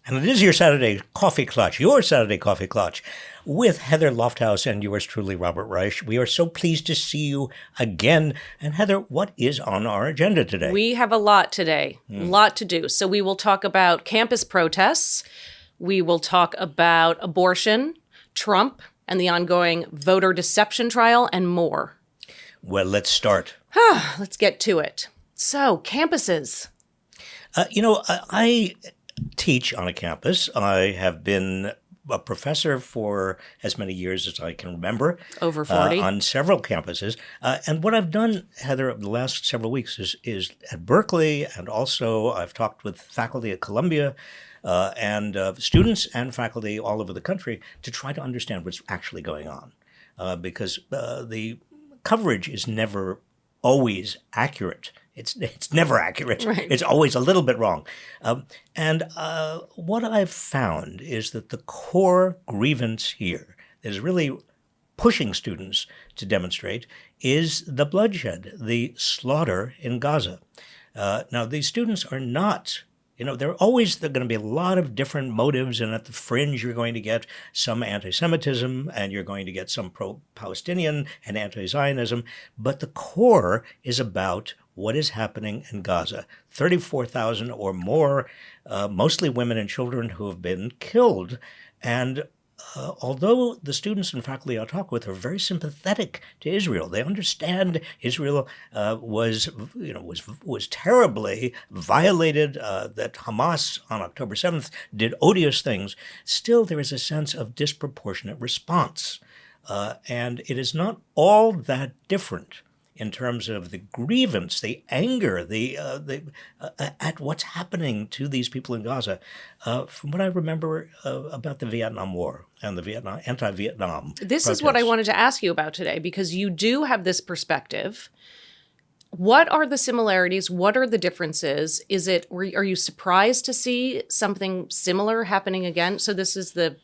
And it is your Saturday Coffee Klatch, your Saturday Coffee Klatch, with Heather Lofthouse and yours truly, Robert Reich. We are so pleased to see you again. And Heather, what is on our agenda today? We have a lot today, a lot to do. So we will talk about campus protests. We will talk about abortion, Trump, and the ongoing voter deception trial, and more. Well, let's start. Let's get to it. So, campuses. I teach on a campus. I have been a professor for as many years as I can remember. Over 40. On several campuses. And what I've done, Heather, over the last several weeks is at Berkeley, and also I've talked with faculty at Columbia and students and faculty all over the country to try to understand what's actually going on. Because the coverage is never always accurate. It's never accurate. Right. It's always a little bit wrong. And what I've found is that the core grievance here that is really pushing students to demonstrate is the bloodshed, the slaughter in Gaza. Now, these students are not, there are going to be a lot of different motives, and at the fringe you're going to get some anti-Semitism, and you're going to get some pro-Palestinian and anti-Zionism, but the core is about what is happening in Gaza. 34,000 or more, mostly women and children, who have been killed. And although the students and faculty I talk with are very sympathetic to Israel, they understand Israel was terribly violated, that Hamas on October 7th did odious things, still there is a sense of disproportionate response. And it is not all that different in terms of the grievance, the anger, at what's happening to these people in Gaza, from what I remember about the Vietnam War and the anti-Vietnam This protests. is what I wanted to ask you about today, because you do have this perspective. What are the similarities? What are the differences? Are you surprised to see something similar happening again? So this is the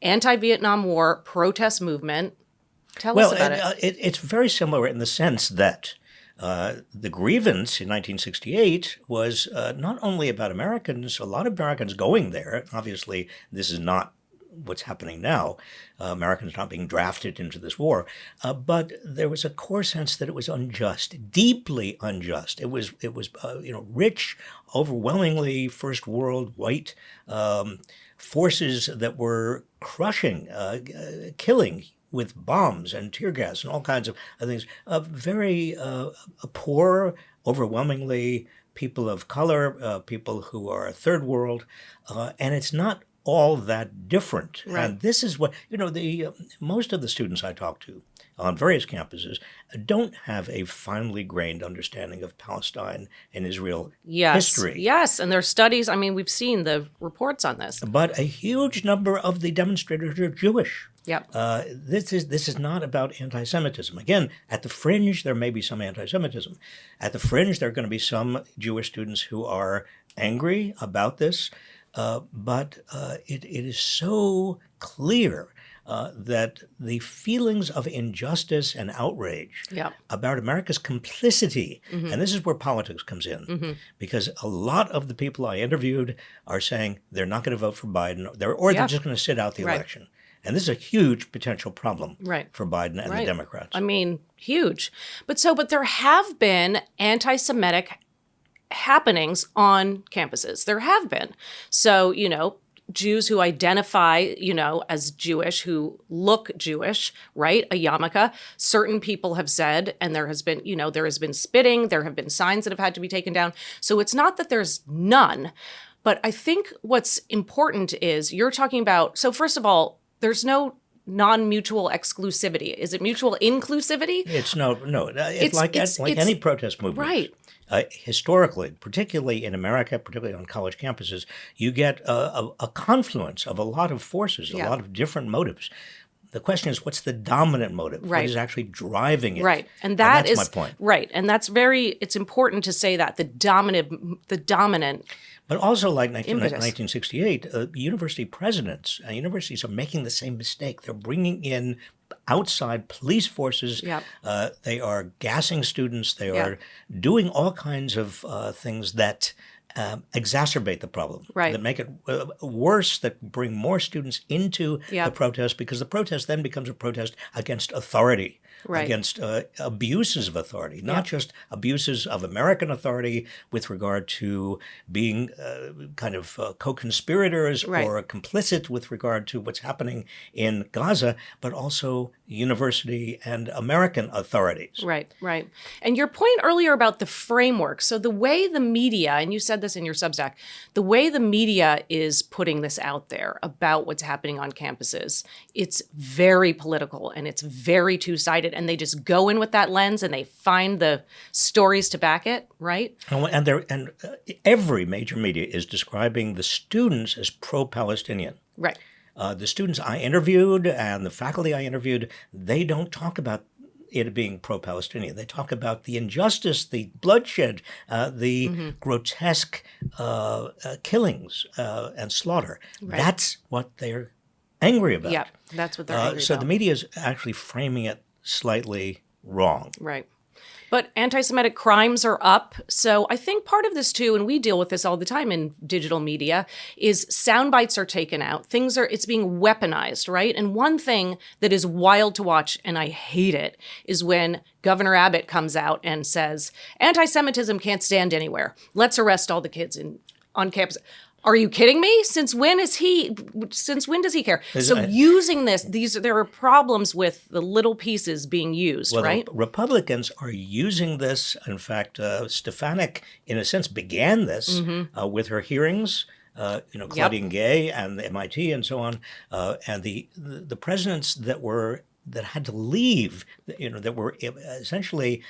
anti-Vietnam War protest movement. Tell us about it. It's very similar in the sense that the grievance in 1968 was not only about Americans, a lot of Americans going there. Obviously, this is not what's happening now. Americans not being drafted into this war. But there was a core sense that it was unjust, deeply unjust. It was rich, overwhelmingly first world white forces that were crushing, killing with bombs and tear gas and all kinds of things. Very poor, overwhelmingly people of color, people who are third world, and it's not all that different. Right. And this is what, most of the students I talk to on various campuses don't have a finely grained understanding of Palestine and Israel history. Yes, and there's studies. I mean, we've seen the reports on this. But a huge number of the demonstrators are Jewish. Yep. This is not about anti-Semitism. Again, at the fringe, there may be some anti-Semitism. At the fringe, there are going to be some Jewish students who are angry about this. But it is so clear that the feelings of injustice and outrage about America's complicity, and this is where politics comes in, because a lot of the people I interviewed are saying they're not going to vote for Biden, or they're just going to sit out the election. And this is a huge potential problem for Biden and the Democrats. I mean, huge. But there have been anti-Semitic happenings on campuses. There have been. So, Jews who identify, as Jewish, who look Jewish, right? A yarmulke. Certain people have said, and there has been, there has been spitting, there have been signs that have had to be taken down. So it's not that there's none. But I think what's important is you're talking about, so first of all, there's no non-mutual exclusivity. Is it mutual inclusivity? It's no. It's like any protest movement. Right. Historically, particularly in America, particularly on college campuses, you get a confluence of a lot of forces, a lot of different motives. The question is, what's the dominant motive? Right. What is actually driving it? Right. And that's my point. Right. And it's important to say that the dominant. But also, like 1968, university presidents, universities are making the same mistake. They're bringing in outside police forces. Yep. They are gassing students. They are doing all kinds of things that exacerbate the problem, Right. that make it worse, that bring more students into Yep. the protest, because the protest then becomes a protest against authority, Right. against abuses of authority, not Yep. just abuses of American authority with regard to being kind of co-conspirators Right. or complicit with regard to what's happening in Gaza, but also university and American authorities. Right, right. And your point earlier about the framework. So the way the media, and you said this in your Substack, the way the media is putting this out there about what's happening on campuses, it's very political and it's very two-sided. And they just go in with that lens and they find the stories to back it, right? And every major media is describing the students as pro-Palestinian. Right. The students I interviewed and the faculty I interviewed, they don't talk about it being pro-Palestinian. They talk about the injustice, the bloodshed, the grotesque killings and slaughter. Right. That's what they're angry about. Yeah, that's what they're angry So about. the media is actually framing it slightly wrong. Right. But anti-Semitic crimes are up. So I think part of this too, and we deal with this all the time in digital media, is sound bites are taken out. It's being weaponized, right? And one thing that is wild to watch, and I hate it, is when Governor Abbott comes out and says, anti-Semitism can't stand anywhere. Let's arrest all the kids on campus. Are you kidding me? Since when does he care? So using there are problems with the little pieces being used, Well, right? Republicans are using this. In fact, Stefanik, in a sense, began this with her hearings. Claudine Gay and the MIT and so on, and the presidents that had to leave, that were essentially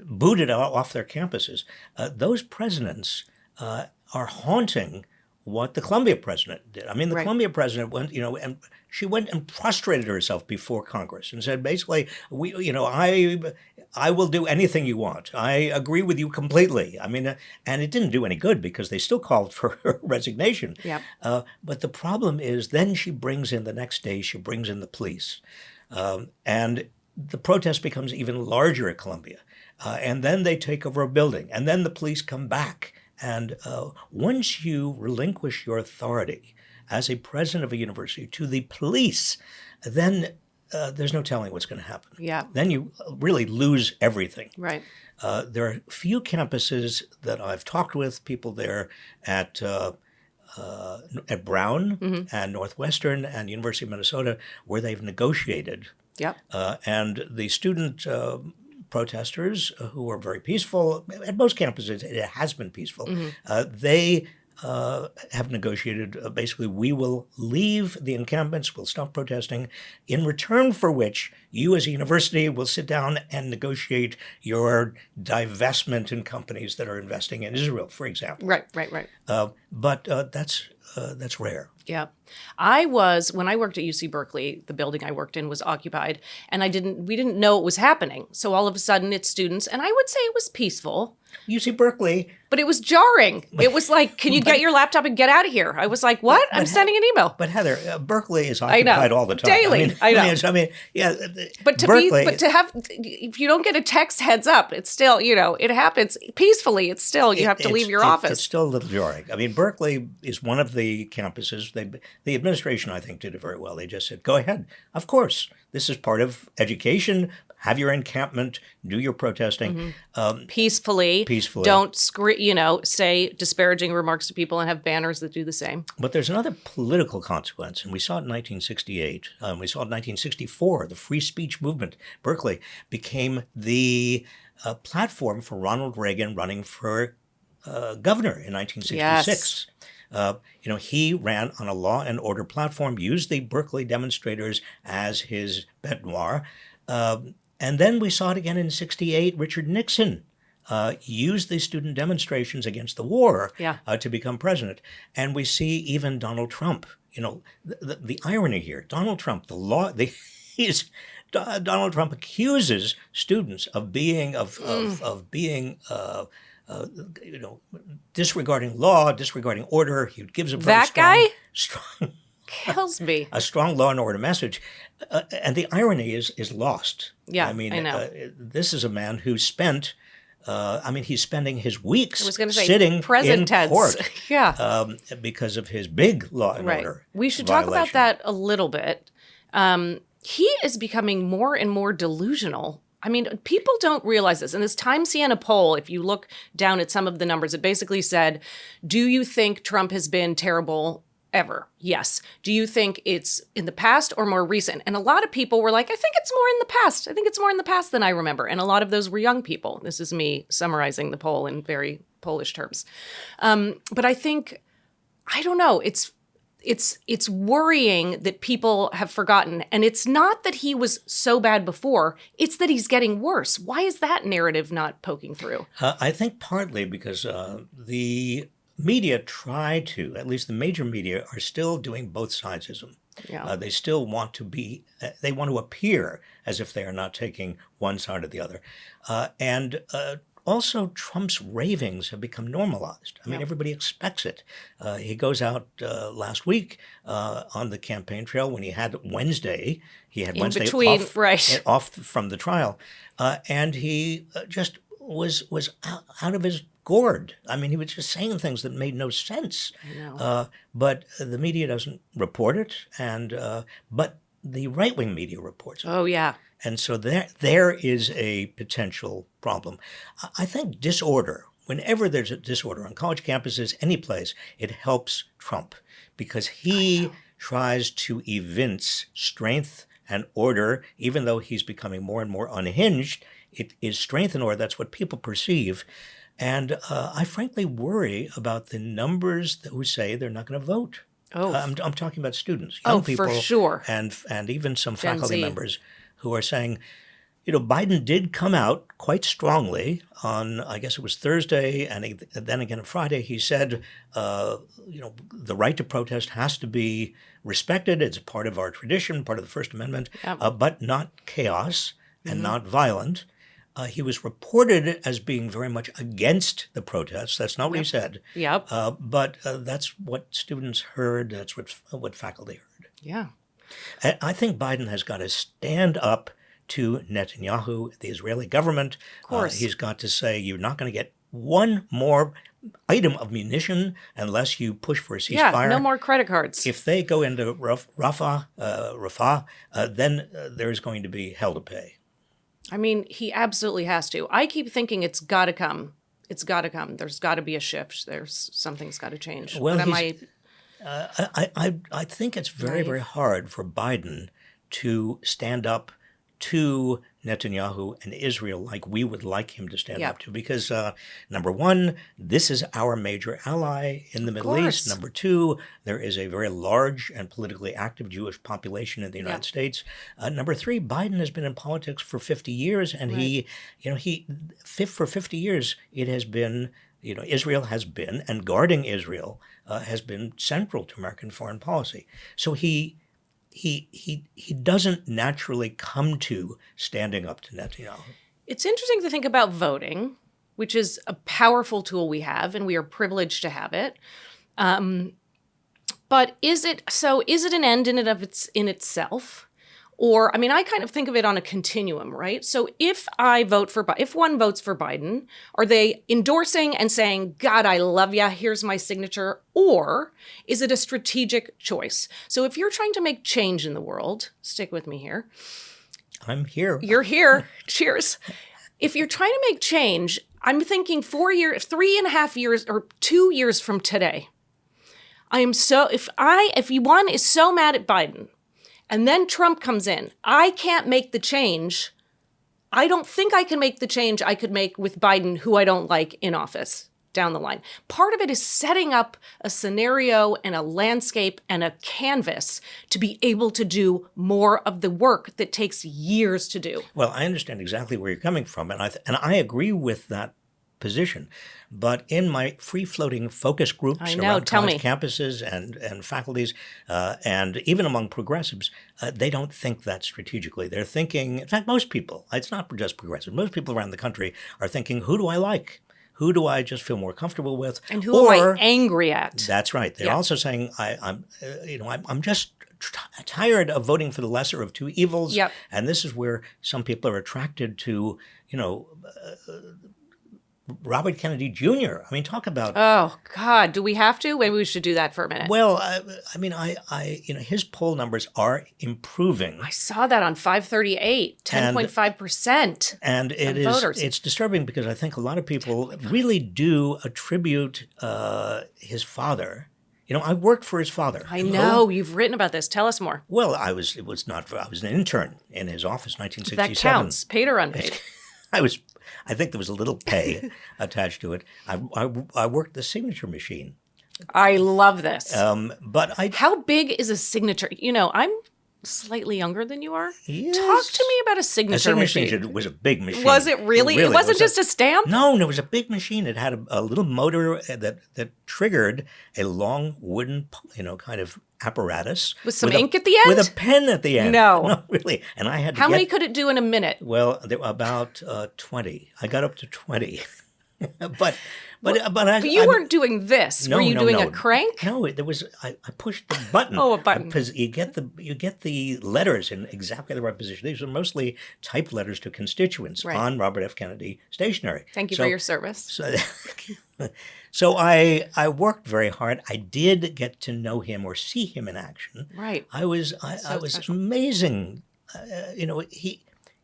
booted off their campuses. Those presidents are haunting what the Columbia president did. I mean, the Columbia president went, and she went and prostrated herself before Congress and said, basically, I will do anything you want. I agree with you completely. I mean, and it didn't do any good because they still called for her resignation. Yep. But the problem is then the next day, she brings in the police. And the protest becomes even larger at Columbia. And then they take over a building. And then the police come back. And once you relinquish your authority as a president of a university to the police, then there's no telling what's going to happen. Yeah. Then you really lose everything. Right. There are few campuses that I've talked with, people there at Brown and Northwestern and University of Minnesota, where they've negotiated. Yep. And the student protesters who are very peaceful, at most campuses it has been peaceful, they have negotiated, basically, we will leave the encampments, we'll stop protesting, in return for which you as a university will sit down and negotiate your divestment in companies that are investing in Israel, for example. Right. But that's rare. Yeah. When I worked at UC Berkeley, the building I worked in was occupied, and we didn't know it was happening. So all of a sudden it's students, and I would say it was peaceful. UC Berkeley. But it was jarring. It was like, can you get your laptop and get out of here? I was like, what? I'm sending an email. But Heather, Berkeley is occupied all the time. Daily. I know. Yeah. But if you don't get a text heads up, it's still, it happens peacefully. It's still, you have to leave your office. It's still a little jarring. I mean, Berkeley is one of the campuses. The administration, I think, did it very well. They just said, go ahead. Of course, this is part of education. Have your encampment, do your protesting. Peacefully. Don't say disparaging remarks to people and have banners that do the same. But there's another political consequence, and we saw it in 1968. We saw it in 1964. The free speech movement, Berkeley, became the platform for Ronald Reagan running for governor in 1966. Yes. He ran on a law and order platform, used the Berkeley demonstrators as his bête noire. And then we saw it again in 1968. Richard Nixon used the student demonstrations against the war to become president. And we see even Donald Trump, the irony here. Donald Trump, Donald Trump accuses students of being disregarding law, disregarding order. He gives a very strong kills me. A strong law and order message. And the irony is lost. Yeah, I mean, I know. This is a man who spent I mean, he's spending his weeks I was going to say sitting present in tense. court Yeah. because of his big law and Right. order We should talk about violation. that a little bit. He is becoming more and more delusional. I mean, people don't realize this. In this Time Siena poll, if you look down at some of the numbers, it basically said, do you think Trump has been terrible ever? Yes. Do you think it's in the past or more recent? And a lot of people were like, I think it's more in the past. I think it's more in the past than I remember. And a lot of those were young people. This is me summarizing the poll in very Polish terms. But I think, I don't know, it's worrying that people have forgotten. And it's not that he was so bad before, it's that he's getting worse. Why is that narrative not poking through? I think partly because the media try to, at least the major media, are still doing both sidesism. Yeah. They still want to be, they want to appear as if they are not taking one side or the other. And also, Trump's ravings have become normalized. I mean, everybody expects it. He goes out last week on the campaign trail when he had Wednesday. He had In Wednesday between, off, right. off from the trial, and he just was out of his gourd. I mean, he was just saying things that made no sense. I know. But the media doesn't report it, and but the right-wing media reports it. Oh, yeah. And so there is a potential problem. I think disorder, whenever there's a disorder on college campuses, any place, it helps Trump because he tries to evince strength and order, even though he's becoming more and more unhinged. It is strength and order. That's what people perceive. And I frankly worry about the numbers who say they're not going to vote. Oh, I'm talking about students, young people, for sure. and even some Gen faculty Z. members who are saying, Biden did come out quite strongly on, I guess it was Thursday, and then again on Friday. He said, the right to protest has to be respected. It's part of our tradition, part of the First Amendment, but not chaos and not violent. He was reported as being very much against the protests. That's not what he said. Yep. But that's what students heard. That's what faculty heard. Yeah. And I think Biden has got to stand up to Netanyahu, the Israeli government. Of course. He's got to say, you're not going to get one more item of munition unless you push for a ceasefire. Yeah, no more credit cards. If they go into Rafah, then there's going to be hell to pay. I mean, he absolutely has to. I keep thinking it's got to come. It's got to come. There's got to be a shift. Something's got to change. Well, but I think it's very, very hard for Biden to stand up to Netanyahu and Israel like we would like him to stand up to. Because, number one, this is our major ally in the Middle East. Number two, there is a very large and politically active Jewish population in the United States. Number three, Biden has been in politics for 50 years, and for 50 years, it has been, Israel has been, and guarding Israel has been central to American foreign policy. So he doesn't naturally come to standing up to Netanyahu. It's interesting to think about voting, which is a powerful tool we have, and we are privileged to have it. But is it an end in itself? Or, I mean, I kind of think of it on a continuum, right? So if one votes for Biden, are they endorsing and saying, God, I love ya, here's my signature? Or is it a strategic choice? So if you're trying to make change in the world, stick with me here. I'm here. You're here. Cheers. If you're trying to make change, I'm thinking 3.5 years or 2 years from today. If one is so mad at Biden, and then Trump comes in, I can't make the change. I don't think I can make the change I could make with Biden, who I don't like, in office down the line. Part of it is setting up a scenario and a landscape and a canvas to be able to do more of the work that takes years to do. Well, I understand exactly where you're coming from, and I agree with that position. But in my free-floating focus groups around college campuses and faculties, and even among progressives, they don't think that strategically. They're thinking, in fact, most people, it's not just progressives, most people around the country are thinking, who do I like? Who do I just feel more comfortable with? And who am I angry at? That's right. They're also saying, I'm just tired of voting for the lesser of two evils. Yep. And this is where some people are attracted to, Robert Kennedy Jr. I mean, talk about Oh God, do we have to? Maybe we should do that for a minute. well, his poll numbers are improving. I saw that on 538, 10.5%. And it's disturbing because I think a lot of people really do attribute his father. I worked for his father. I know. You've written about this. Tell us more. Well, I was an intern in his office, 1967. That counts. Paid or unpaid? I think there was a little pay attached to it. I worked the signature machine. I love this. How big is a signature? I'm slightly younger than you are. Yes. Talk to me about a signature machine. Was a big machine. Was it really? It wasn't just a stamp? No, it was a big machine. It had a little motor that triggered a long wooden, kind of apparatus. With some ink at the end? With a pen at the end. No, really. And I had to How many could it do in a minute? Well, there were about 20. I got up to 20. But you weren't doing this. No, Were you doing no. a crank? No, there was. I pushed the button. Oh, a button. Because you get the letters in exactly the right position. These were mostly typed letters to constituents on Robert F. Kennedy stationery. Thank you for your service. So I worked very hard. I did get to know him or see him in action. Right. I was amazing.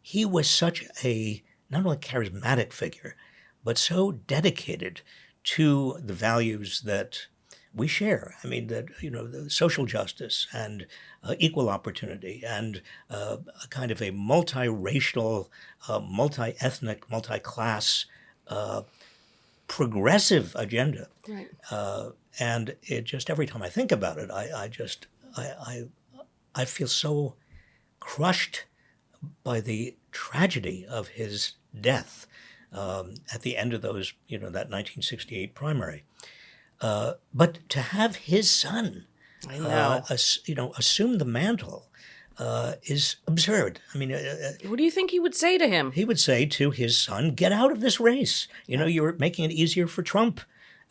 He was such a not only charismatic figure, but so dedicated to the values that we share. I mean, the social justice and equal opportunity and a kind of a multiracial, multi-ethnic, multi-class, progressive agenda. Right. And it just, every time I think about it, I feel so crushed by the tragedy of his death. At the end of those, that 1968 primary. But to have his son, assume the mantle is absurd. I mean, what do you think he would say to him? He would say to his son, "Get out of this race. You're making it easier for Trump."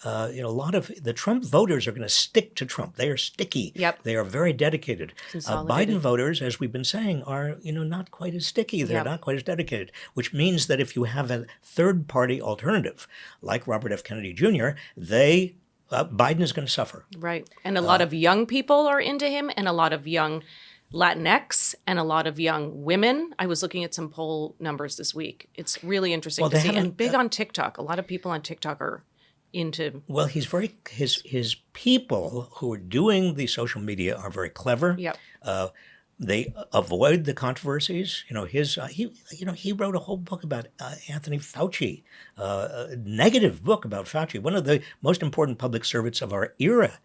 A lot of the Trump voters are going to stick to Trump. They are sticky. Yep. They are very dedicated. Biden voters, as we've been saying, are not quite as sticky. They're not quite as dedicated, which means that if you have a third-party alternative like Robert F. Kennedy Jr., Biden is going to suffer. Right. And a lot of young people are into him, and a lot of young Latinx, and a lot of young women. I was looking at some poll numbers this week. It's really interesting to see. And big on TikTok. A lot of people on TikTok are into. Well, he's very his people who are doing the social media are very clever. Yep. They avoid the controversies. He wrote a whole book about Anthony Fauci, a negative book about Fauci, one of the most important public servants of our era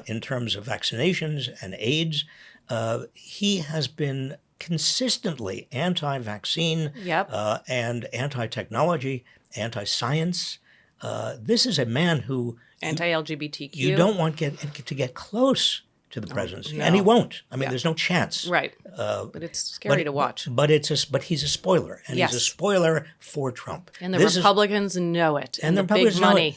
in terms of vaccinations and AIDS. He has been consistently anti-vaccine and anti-technology, anti-science. This is a man who anti-LGBTQ. You don't want to get close to the presidency, and he won't. I mean, there's no chance. Right. But it's scary to watch. But he's a spoiler, and he's a spoiler for Trump. And the Republicans know it. And the big money.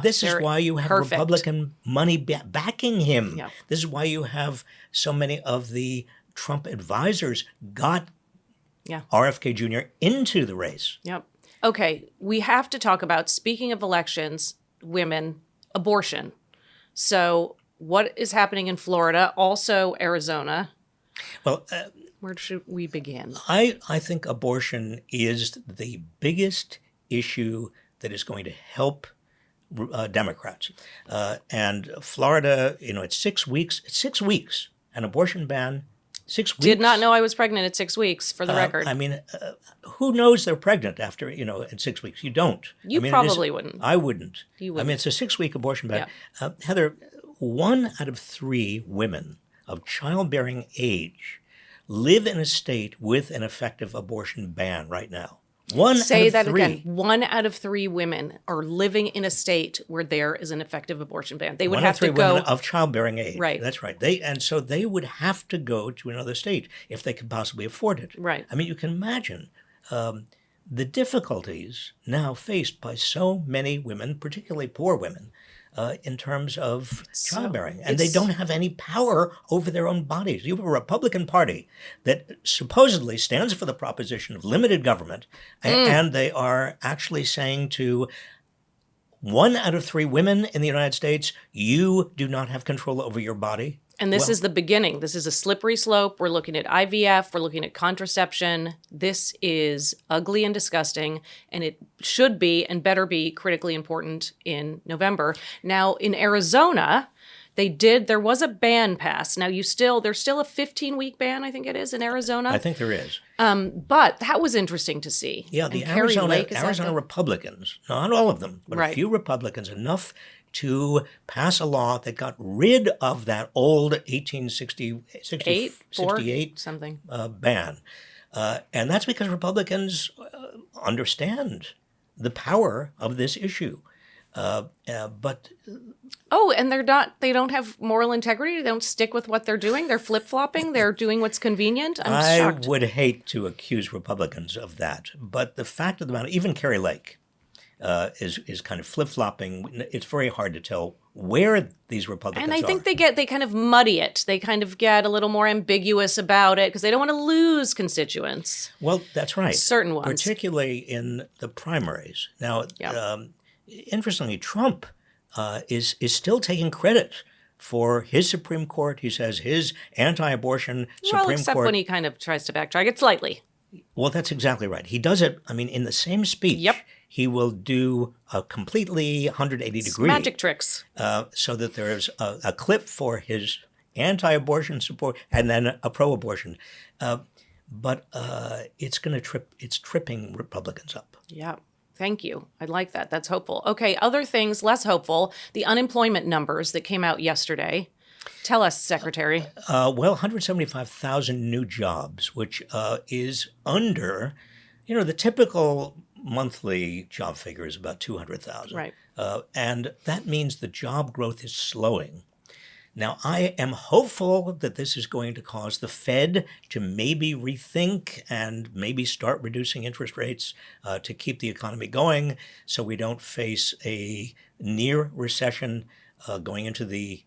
This is why you have Republican money backing him. Yeah. This is why you have so many of the Trump advisors got RFK Jr. into the race. Yep. Okay, we have to talk about, speaking of elections, women, abortion. So what is happening in Florida, also Arizona? Well, where should we begin? I think abortion is the biggest issue that is going to help Democrats. And Florida, it's 6 weeks. It's 6 weeks. An abortion ban. 6 weeks. Did not know I was pregnant at 6 weeks, for the record. I mean, who knows they're pregnant after, at 6 weeks? You don't. You probably wouldn't. I wouldn't. You wouldn't. I mean, it's a 6-week abortion ban. Yeah. Heather, 1 out of 3 women of childbearing age live in a state with an effective abortion ban right now. Say that again. 1 out of 3 women are living in a state where there is an effective abortion ban. They would have to go 1 out of 3 women of childbearing age. Right. That's right. So they would have to go to another state if they could possibly afford it. Right. I mean, you can imagine the difficulties now faced by so many women, particularly poor women, in terms of childbearing. And they don't have any power over their own bodies. You have a Republican Party that supposedly stands for the proposition of limited government, and they are actually saying to 1 out of 3 women in the United States, you do not have control over your body. And this is the beginning. This is a slippery slope. We're looking at IVF. We're looking at contraception. This is ugly and disgusting, and it should be and better be critically important in November. Now, in Arizona, there was a ban passed. Now, there's still a 15-week ban, I think it is, in Arizona. I think there is. But that was interesting to see. Yeah, the And Carrie Lake, Arizona Republicans, not all of them, but a few Republicans, enough to pass a law that got rid of that old 1868 something ban. And that's because Republicans understand the power of this issue. But and they don't have moral integrity. They don't stick with what they're doing. They're flip-flopping. They're doing what's convenient. I'm shocked. I would hate to accuse Republicans of that. But the fact of the matter, even Carrie Lake is kind of flip-flopping. It's very hard to tell where these Republicans are. And I think they kind of muddy it. They kind of get a little more ambiguous about it because they don't want to lose constituents. Well, that's right. Certain ones. Particularly in the primaries. Now, interestingly, Trump is still taking credit for his Supreme Court. He says his anti-abortion Supreme Court. Except when he kind of tries to backtrack it slightly. Well, that's exactly right. He does it, in the same speech. Yep. He will do a completely 180 degree. Magic tricks. So that there's a clip for his anti-abortion support and then a pro-abortion. But it's tripping Republicans up. Yeah. Thank you. I like that. That's hopeful. Okay, other things less hopeful. The unemployment numbers that came out yesterday. Tell us, Secretary. 175,000 new jobs, which is under, the typical monthly job figure is about 200,000. Right. And that means the job growth is slowing. Now, I am hopeful that this is going to cause the Fed to maybe rethink and maybe start reducing interest rates to keep the economy going so we don't face a near recession going into the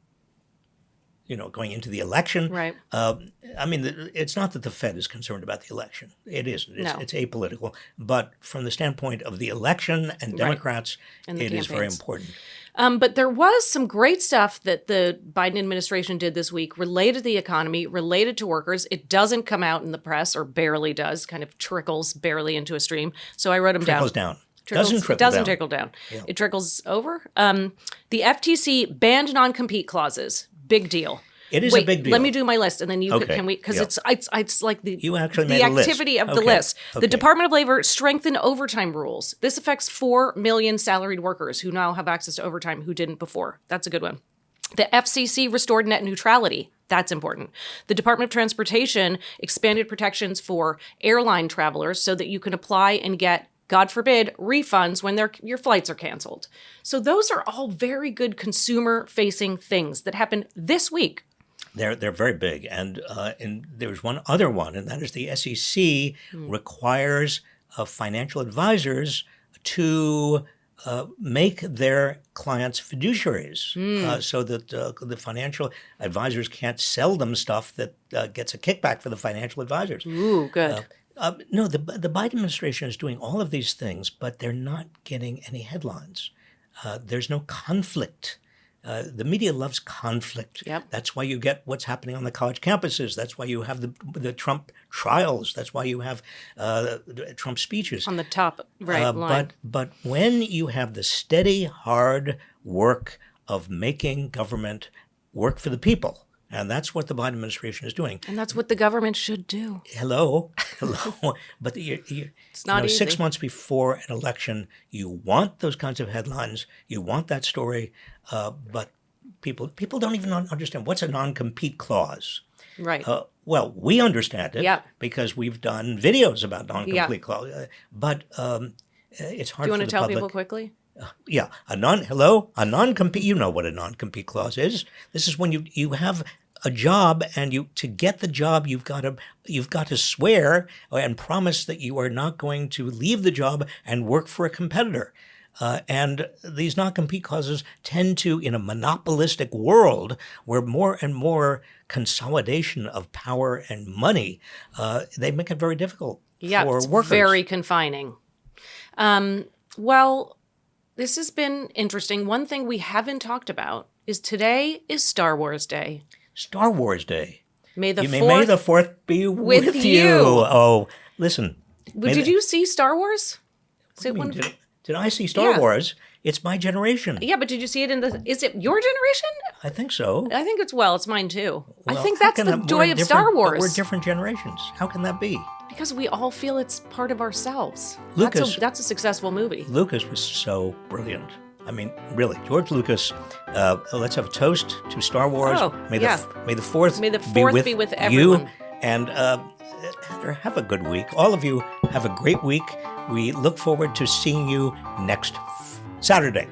election. Right. It's not that the Fed is concerned about the election. It isn't. It's apolitical. But from the standpoint of the election and Democrats, it is very important. But there was some great stuff that the Biden administration did this week related to the economy, related to workers. It doesn't come out in the press, or barely does, kind of trickles barely into a stream. So I wrote them down. Doesn't trickle down. Yeah. It trickles over. The FTC banned non-compete clauses. Big deal. It is a big deal. Let me do my list, and then you can we because it's like you actually made the a activity list. of the list. The Department of Labor strengthened overtime rules. This affects 4 million salaried workers who now have access to overtime who didn't before. That's a good one. The FCC restored net neutrality. That's important. The Department of Transportation expanded protections for airline travelers so that you can apply and get, God forbid, refunds when your flights are canceled. So those are all very good consumer-facing things that happened this week. They're very big. And there's one other one, and that is the SEC requires financial advisors to make their clients fiduciaries so that the financial advisors can't sell them stuff that gets a kickback for the financial advisors. Ooh, good. No, the Biden administration is doing all of these things, but they're not getting any headlines. There's no conflict. The media loves conflict. Yep. That's why you get what's happening on the college campuses. That's why you have the Trump trials. That's why you have Trump speeches. On the top line. But when you have the steady, hard work of making government work for the people, and that's what the Biden administration is doing. And that's what the government should do. Hello. But it's not easy. 6 months before an election, you want those kinds of headlines. You want that story. But people don't even understand what's a non-compete clause. Right. Well, we understand it because we've done videos about non-compete clause. But it's hard for the public. Do you want to tell people quickly? A non-compete. You know what a non-compete clause is. This is when you have a job, and to get the job, you've got to swear and promise that you are not going to leave the job and work for a competitor. And these non-compete clauses tend to, in a monopolistic world where more and more consolidation of power and money, they make it very difficult for workers. Very confining. Well, This has been interesting. One thing we haven't talked about is today is Star Wars Day. Star Wars Day. May the May 4th the 4th be with you. you. Oh, listen. Did you see Star Wars? What do you mean, did I see Star Wars? It's my generation. Yeah, but did you see it is it your generation? I think so. I think it's mine too. I Well, think how that's can the that- joy we're of different- Star but Wars. We're different generations. How can that be? Because we all feel it's part of ourselves. Lucas- That's a successful movie. Lucas was so brilliant. I mean, really, George Lucas. Let's have a toast to Star Wars. Oh, May yeah. the 4th May the 4th be with you. everyone. And Heather, have a good week. All of you have a great week. We look forward to seeing you next Saturday.